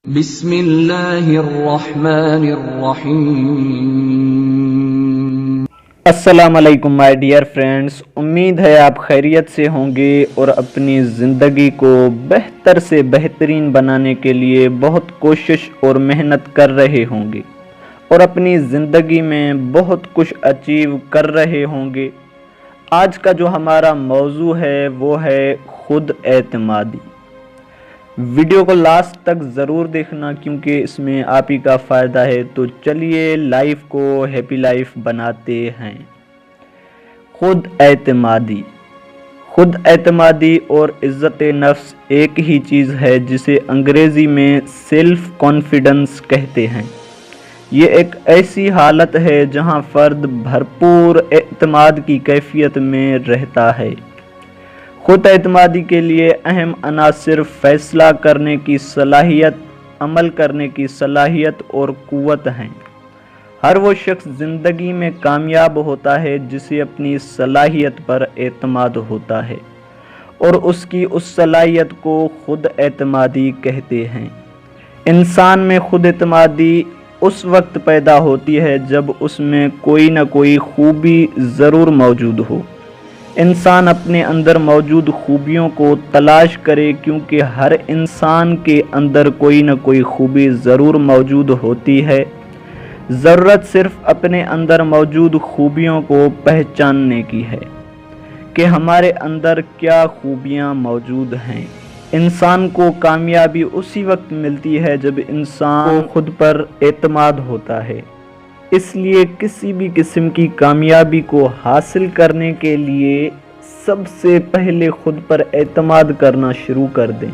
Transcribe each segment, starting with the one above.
بسم اللہ الرحمن الرحیم۔ السلام علیکم مائی ڈیئر فرینڈز، امید ہے آپ خیریت سے ہوں گے اور اپنی زندگی کو بہتر سے بہترین بنانے کے لیے بہت کوشش اور محنت کر رہے ہوں گے اور اپنی زندگی میں بہت کچھ اچیو کر رہے ہوں گے۔ آج کا جو ہمارا موضوع ہے وہ ہے خود اعتمادی۔ ویڈیو کو لاسٹ تک ضرور دیکھنا کیونکہ اس میں آپ ہی کا فائدہ ہے۔ تو چلیے لائف کو ہیپی لائف بناتے ہیں۔ خود اعتمادی اور عزت نفس ایک ہی چیز ہے جسے انگریزی میں سیلف کانفیڈنس کہتے ہیں۔ یہ ایک ایسی حالت ہے جہاں فرد بھرپور اعتماد کی کیفیت میں رہتا ہے۔ خود اعتمادی کے لیے اہم عناصر فیصلہ کرنے کی صلاحیت، عمل کرنے کی صلاحیت اور قوت ہیں۔ ہر وہ شخص زندگی میں کامیاب ہوتا ہے جسے اپنی صلاحیت پر اعتماد ہوتا ہے اور اس کی اس صلاحیت کو خود اعتمادی کہتے ہیں۔ انسان میں خود اعتمادی اس وقت پیدا ہوتی ہے جب اس میں کوئی نہ کوئی خوبی ضرور موجود ہو۔ انسان اپنے اندر موجود خوبیوں کو تلاش کرے کیونکہ ہر انسان کے اندر کوئی نہ کوئی خوبی ضرور موجود ہوتی ہے۔ ضرورت صرف اپنے اندر موجود خوبیوں کو پہچاننے کی ہے کہ ہمارے اندر کیا خوبیاں موجود ہیں۔ انسان کو کامیابی اسی وقت ملتی ہے جب انسان کو خود پر اعتماد ہوتا ہے۔ اس لیے کسی بھی قسم کی کامیابی کو حاصل کرنے کے لیے سب سے پہلے خود پر اعتماد کرنا شروع کر دیں۔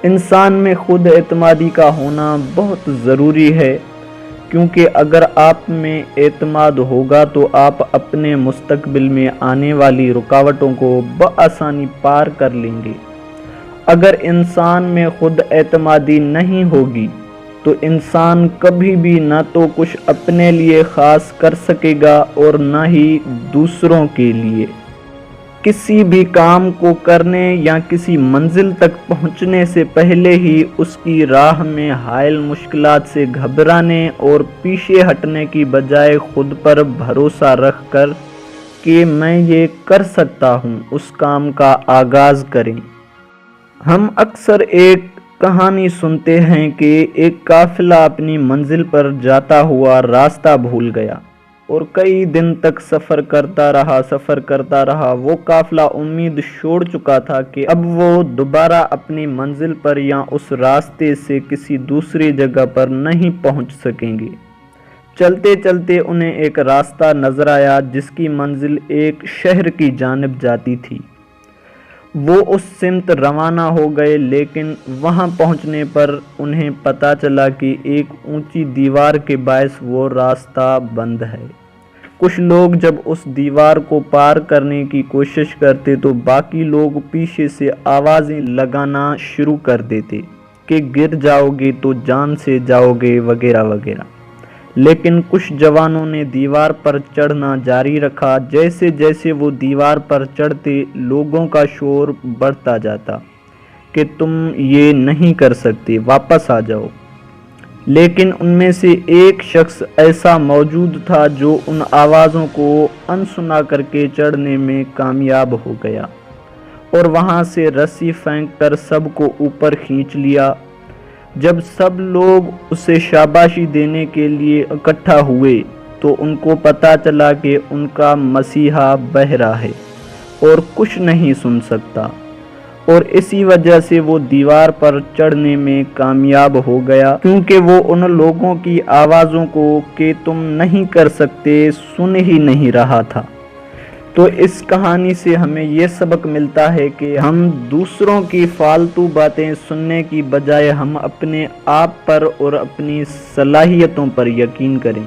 انسان میں خود اعتمادی کا ہونا بہت ضروری ہے کیونکہ اگر آپ میں اعتماد ہوگا تو آپ اپنے مستقبل میں آنے والی رکاوٹوں کو بآسانی پار کر لیں گے۔ اگر انسان میں خود اعتمادی نہیں ہوگی تو انسان کبھی بھی نہ تو کچھ اپنے لیے خاص کر سکے گا اور نہ ہی دوسروں کے لیے۔ کسی بھی کام کو کرنے یا کسی منزل تک پہنچنے سے پہلے ہی اس کی راہ میں حائل مشکلات سے گھبرانے اور پیچھے ہٹنے کی بجائے خود پر بھروسہ رکھ کر کہ میں یہ کر سکتا ہوں اس کام کا آغاز کریں۔ ہم اکثر ایک کہانی سنتے ہیں کہ ایک قافلہ اپنی منزل پر جاتا ہوا راستہ بھول گیا اور کئی دن تک سفر کرتا رہا۔ وہ قافلہ امید چھوڑ چکا تھا کہ اب وہ دوبارہ اپنی منزل پر یا اس راستے سے کسی دوسری جگہ پر نہیں پہنچ سکیں گے۔ چلتے چلتے انہیں ایک راستہ نظر آیا جس کی منزل ایک شہر کی جانب جاتی تھی۔ وہ اس سمت روانہ ہو گئے لیکن وہاں پہنچنے پر انہیں پتہ چلا کہ ایک اونچی دیوار کے باعث وہ راستہ بند ہے۔ کچھ لوگ جب اس دیوار کو پار کرنے کی کوشش کرتے تو باقی لوگ پیچھے سے آوازیں لگانا شروع کر دیتے کہ گر جاؤ گے تو جان سے جاؤ گے وغیرہ وغیرہ، لیکن کچھ جوانوں نے دیوار پر چڑھنا جاری رکھا۔ جیسے جیسے وہ دیوار پر چڑھتے لوگوں کا شور بڑھتا جاتا کہ تم یہ نہیں کر سکتے، واپس آ جاؤ۔ لیکن ان میں سے ایک شخص ایسا موجود تھا جو ان آوازوں کو انسنا کر کے چڑھنے میں کامیاب ہو گیا اور وہاں سے رسی پھینک کر سب کو اوپر کھینچ لیا۔ جب سب لوگ اسے شاباشی دینے کے لیے اکٹھا ہوئے تو ان کو پتہ چلا کہ ان کا مسیحا بہرا ہے اور کچھ نہیں سن سکتا، اور اسی وجہ سے وہ دیوار پر چڑھنے میں کامیاب ہو گیا کیونکہ وہ ان لوگوں کی آوازوں کو کہ تم نہیں کر سکتے سن ہی نہیں رہا تھا۔ تو اس کہانی سے ہمیں یہ سبق ملتا ہے کہ ہم دوسروں کی فالتو باتیں سننے کی بجائے ہم اپنے آپ پر اور اپنی صلاحیتوں پر یقین کریں،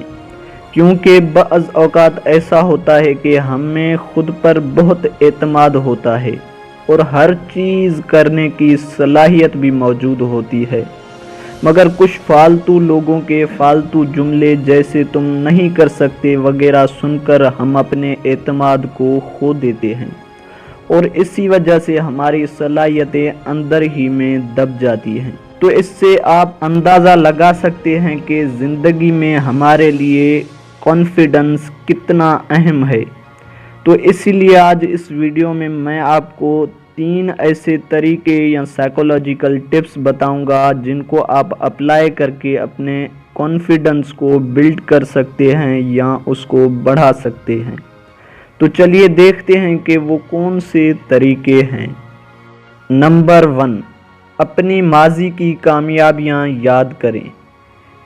کیونکہ بعض اوقات ایسا ہوتا ہے کہ ہمیں خود پر بہت اعتماد ہوتا ہے اور ہر چیز کرنے کی صلاحیت بھی موجود ہوتی ہے، مگر کچھ فالتو لوگوں کے فالتو جملے جیسے تم نہیں کر سکتے وغیرہ سن کر ہم اپنے اعتماد کو کھو دیتے ہیں اور اسی وجہ سے ہماری صلاحیتیں اندر ہی میں دب جاتی ہیں۔ تو اس سے آپ اندازہ لگا سکتے ہیں کہ زندگی میں ہمارے لیے کانفیڈنس کتنا اہم ہے۔ تو اسی لیے آج اس ویڈیو میں میں آپ کو 3 ایسے طریقے یا سائیکولوجیکل ٹپس بتاؤں گا جن کو آپ اپلائی کر کے اپنے کانفیڈنس کو بلڈ کر سکتے ہیں یا اس کو بڑھا سکتے ہیں۔ تو چلیے دیکھتے ہیں کہ وہ کون سے طریقے ہیں۔ نمبر 1، اپنی ماضی کی کامیابیاں یاد کریں۔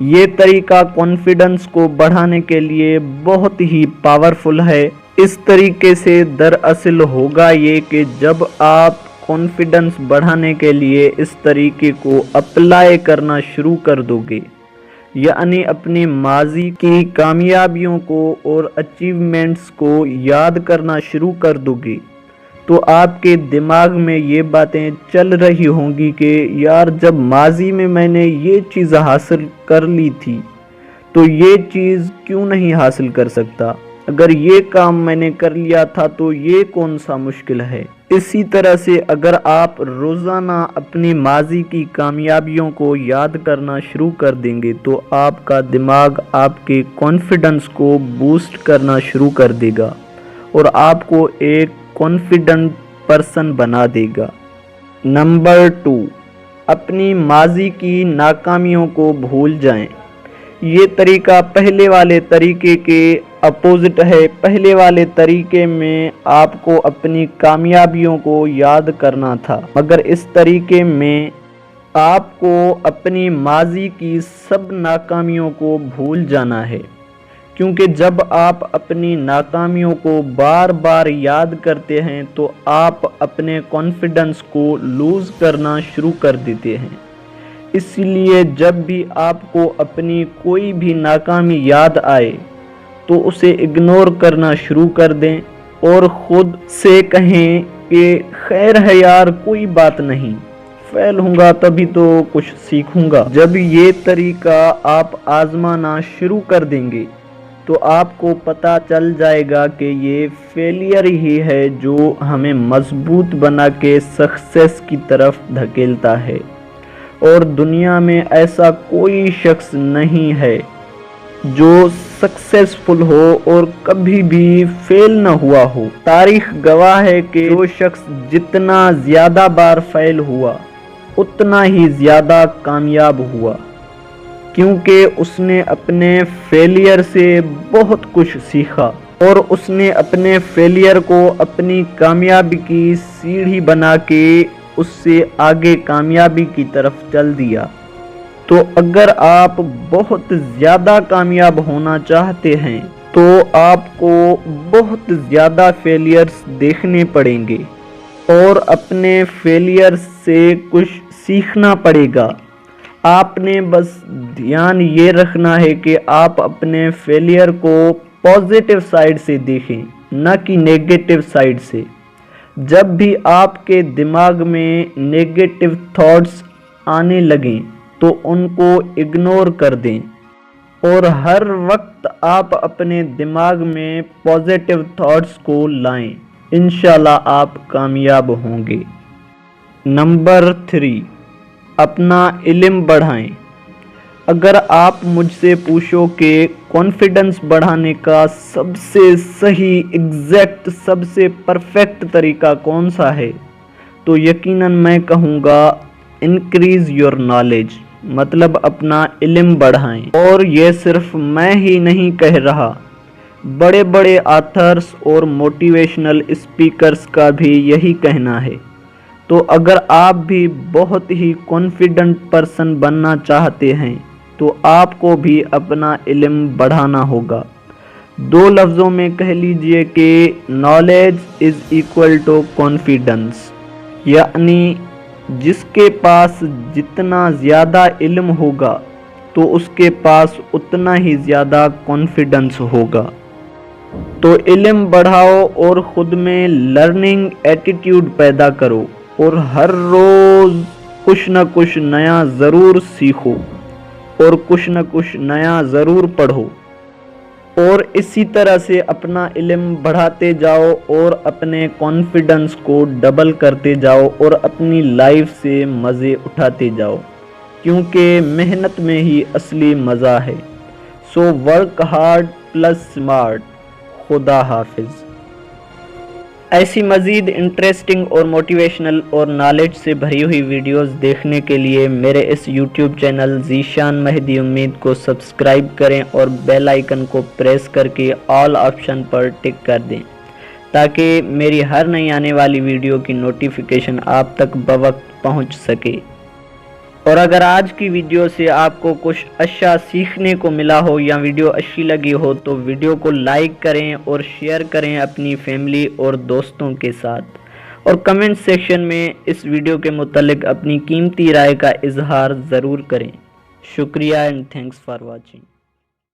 یہ طریقہ کانفیڈنس کو بڑھانے کے لیے بہت ہی پاورفل ہے۔ اس طریقے سے دراصل ہوگا یہ کہ جب آپ کانفیڈنس بڑھانے کے لیے اس طریقے کو اپلائی کرنا شروع کر دو گے، یعنی اپنی ماضی کی کامیابیوں کو اور اچیومنٹس کو یاد کرنا شروع کر دو گے، تو آپ کے دماغ میں یہ باتیں چل رہی ہوں گی کہ یار جب ماضی میں میں نے یہ چیز حاصل کر لی تھی تو یہ چیز کیوں نہیں حاصل کر سکتا، اگر یہ کام میں نے کر لیا تھا تو یہ کون سا مشکل ہے۔ اسی طرح سے اگر آپ روزانہ اپنی ماضی کی کامیابیوں کو یاد کرنا شروع کر دیں گے تو آپ کا دماغ آپ کے کانفیڈنس کو بوسٹ کرنا شروع کر دے گا اور آپ کو ایک کانفیڈنٹ پرسن بنا دے گا۔ نمبر 2، اپنی ماضی کی ناکامیوں کو بھول جائیں۔ یہ طریقہ پہلے والے طریقے کے اپوزٹ ہے۔ پہلے والے طریقے میں آپ کو اپنی کامیابیوں کو یاد کرنا تھا، مگر اس طریقے میں آپ کو اپنی ماضی کی سب ناکامیوں کو بھول جانا ہے، کیونکہ جب آپ اپنی ناکامیوں کو بار بار یاد کرتے ہیں تو آپ اپنے کانفیڈنس کو لوز کرنا شروع کر دیتے ہیں۔ اس لیے جب بھی آپ کو اپنی کوئی بھی ناکامی یاد آئے تو اسے اگنور کرنا شروع کر دیں اور خود سے کہیں کہ خیر ہے یار، کوئی بات نہیں، فیل ہوں گا تبھی تو کچھ سیکھوں گا۔ جب یہ طریقہ آپ آزمانا شروع کر دیں گے تو آپ کو پتہ چل جائے گا کہ یہ فیلئر ہی ہے جو ہمیں مضبوط بنا کے سکسیس کی طرف دھکیلتا ہے، اور دنیا میں ایسا کوئی شخص نہیں ہے جو سکسیسفل ہو اور کبھی بھی فیل نہ ہوا ہو۔ تاریخ گواہ ہے کہ جو شخص جتنا زیادہ بار فیل ہوا اتنا ہی زیادہ کامیاب ہوا، کیونکہ اس نے اپنے فیلئر سے بہت کچھ سیکھا اور اس نے اپنے فیلئر کو اپنی کامیابی کی سیڑھی بنا کے اس سے آگے کامیابی کی طرف چل دیا۔ تو اگر آپ بہت زیادہ کامیاب ہونا چاہتے ہیں تو آپ کو بہت زیادہ فیلئرز دیکھنے پڑیں گے اور اپنے فیلئر سے کچھ سیکھنا پڑے گا۔ آپ نے بس دھیان یہ رکھنا ہے کہ آپ اپنے فیلئر کو پازیٹیو سائیڈ سے دیکھیں، نہ کہ نیگیٹیو سائیڈ سے۔ جب بھی آپ کے دماغ میں نیگیٹیو تھاٹس آنے لگیں تو ان کو اگنور کر دیں اور ہر وقت آپ اپنے دماغ میں پازیٹیو تھاٹس کو لائیں، انشاءاللہ آپ کامیاب ہوں گے۔ نمبر 3، اپنا علم بڑھائیں۔ اگر آپ مجھ سے پوچھو کہ کانفیڈنس بڑھانے کا سب سے صحیح، ایگزیکٹ، سب سے پرفیکٹ طریقہ کون سا ہے تو یقیناً میں کہوں گا انکریز یور نالج، مطلب اپنا علم بڑھائیں۔ اور یہ صرف میں ہی نہیں کہہ رہا، بڑے بڑے آتھرز اور موٹیویشنل اسپیکرز کا بھی یہی کہنا ہے۔ تو اگر آپ بھی بہت ہی کانفیڈنٹ پرسن بننا چاہتے ہیں تو آپ کو بھی اپنا علم بڑھانا ہوگا۔ 2 لفظوں میں کہہ لیجئے کہ knowledge is equal to confidence, یعنی جس کے پاس جتنا زیادہ علم ہوگا تو اس کے پاس اتنا ہی زیادہ کانفیڈنس ہوگا۔ تو علم بڑھاؤ اور خود میں لرننگ ایٹیٹیوڈ پیدا کرو اور ہر روز کچھ نہ کچھ نیا ضرور سیکھو اور کچھ نہ کچھ نیا ضرور پڑھو، اور اسی طرح سے اپنا علم بڑھاتے جاؤ اور اپنے کانفیڈنس کو ڈبل کرتے جاؤ اور اپنی لائف سے مزے اٹھاتے جاؤ۔ کیونکہ محنت میں ہی اصلی مزہ ہے۔ So work hard plus smart. خدا حافظ۔ ایسی مزید انٹرسٹنگ اور موٹیویشنل اور نالج سے بھری ہوئی ویڈیوز دیکھنے کے لیے میرے اس یوٹیوب چینل ذیشان مہدی امید کو سبسکرائب کریں اور بیل آئیکن کو پریس کر کے آل آپشن پر ٹک کر دیں تاکہ میری ہر نئی آنے والی ویڈیو کی نوٹیفیکیشن آپ تک بوقت پہنچ سکے۔ اور اگر آج کی ویڈیو سے آپ کو کچھ اچھا سیکھنے کو ملا ہو یا ویڈیو اچھی لگی ہو تو ویڈیو کو لائک کریں اور شیئر کریں اپنی فیملی اور دوستوں کے ساتھ، اور کمنٹ سیکشن میں اس ویڈیو کے متعلق اپنی قیمتی رائے کا اظہار ضرور کریں۔ شکریہ اینڈ تھینکس فار واچنگ۔